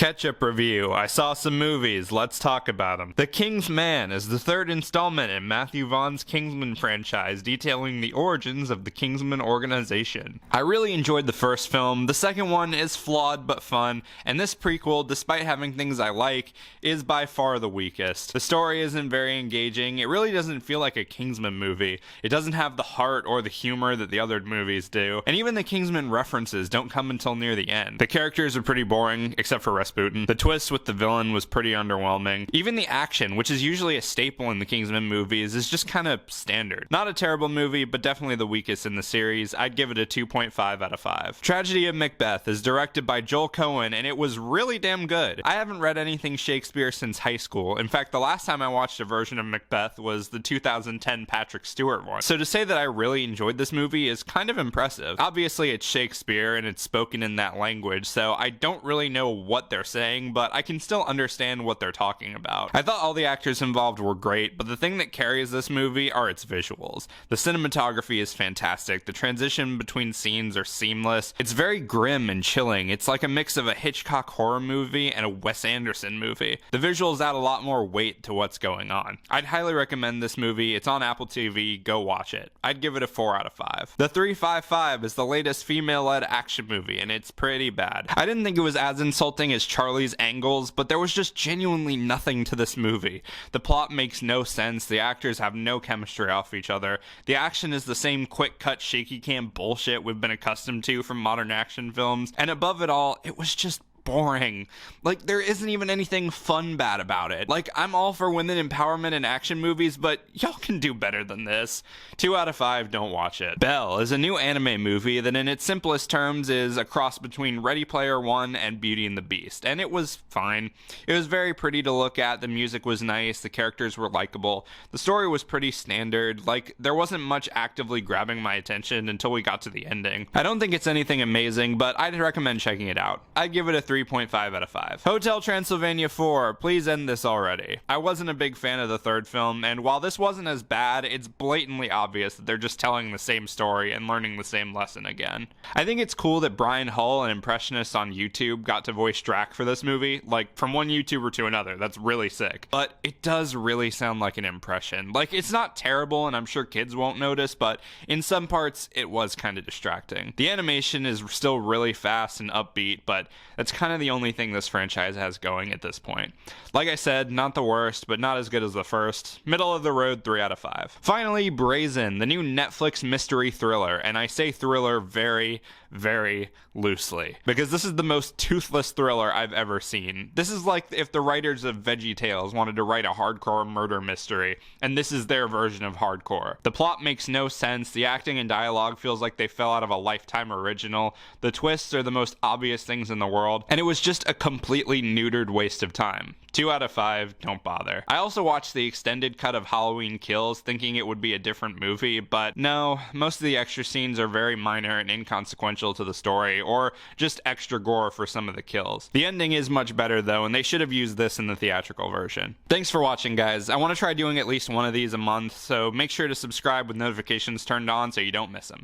Ketchup review. I saw some movies, let's talk about them. The King's Man is the third installment in Matthew Vaughn's Kingsman franchise, detailing the origins of the Kingsman organization. I really enjoyed the first film. The second one is flawed but fun, and this prequel, despite having things I like, is by far the weakest. The story isn't very engaging. It really doesn't feel like a Kingsman movie. It doesn't have the heart or the humor that the other movies do, and even the Kingsman references don't come until near the end. The characters are pretty boring, except for Rasputin. The twist with the villain was pretty underwhelming. Even the action, which is usually a staple in the Kingsman movies, is just kind of standard. Not a terrible movie, but definitely the weakest in the series. I'd give it a 2.5 out of 5. Tragedy of Macbeth is directed by Joel Cohen, and it was really damn good. I haven't read anything Shakespeare since high school. In fact, the last time I watched a version of Macbeth was the 2010 Patrick Stewart one. So to say that I really enjoyed this movie is kind of impressive. Obviously, it's Shakespeare, and it's spoken in that language, so I don't really know what they're saying, but I can still understand what they're talking about. I thought all the actors involved were great, but the thing that carries this movie are its visuals. The cinematography is fantastic. The transition between scenes are seamless. It's very grim and chilling. It's like a mix of a Hitchcock horror movie and a Wes Anderson movie. The visuals add a lot more weight to what's going on. I'd highly recommend this movie. It's on Apple TV. Go watch it. I'd give it a 4 out of 5. The 355 is the latest female-led action movie, and it's pretty bad. I didn't think it was as insulting as Charlie's Angles, but there was just genuinely nothing to this movie. The plot makes no sense, the actors have no chemistry off each other, the action is the same quick-cut shaky cam bullshit we've been accustomed to from modern action films, and above it all, it was just boring. Like, there isn't even anything fun bad about it. Like, I'm all for women empowerment in action movies, but y'all can do better than this. 2 out of 5, don't watch it. Belle is a new anime movie that in its simplest terms is a cross between Ready Player One and Beauty and the Beast, and it was fine. It was very pretty to look at, the music was nice, the characters were likable, the story was pretty standard, like, there wasn't much actively grabbing my attention until we got to the ending. I don't think it's anything amazing, but I'd recommend checking it out. I'd give it a 3.5 out of 5. Hotel Transylvania 4, please end this already. I wasn't a big fan of the third film, and while this wasn't as bad, it's blatantly obvious that they're just telling the same story and learning the same lesson again. I think it's cool that Brian Hull, an impressionist on YouTube, got to voice Drac for this movie, like, from one YouTuber to another. That's really sick. But it does really sound like an impression. Like, it's not terrible, and I'm sure kids won't notice, but in some parts, it was kind of distracting. The animation is still really fast and upbeat, but that's kind of the only thing this franchise has going at this point. Like I said, not the worst, but not as good as the first. Middle of the road, 3 out of 5. Finally, Brazen, the new Netflix mystery thriller, and I say thriller very, very loosely, because this is the most toothless thriller I've ever seen. This is like if the writers of VeggieTales wanted to write a hardcore murder mystery, and this is their version of hardcore. The plot makes no sense, the acting and dialogue feels like they fell out of a Lifetime original, the twists are the most obvious things in the world, and it was just a completely neutered waste of time. 2 out of 5, don't bother. I also watched the extended cut of Halloween Kills thinking it would be a different movie, but no, most of the extra scenes are very minor and inconsequential to the story, or just extra gore for some of the kills. The ending is much better though, and they should have used this in the theatrical version. Thanks for watching, guys. I want to try doing at least one of these a month, so make sure to subscribe with notifications turned on so you don't miss them.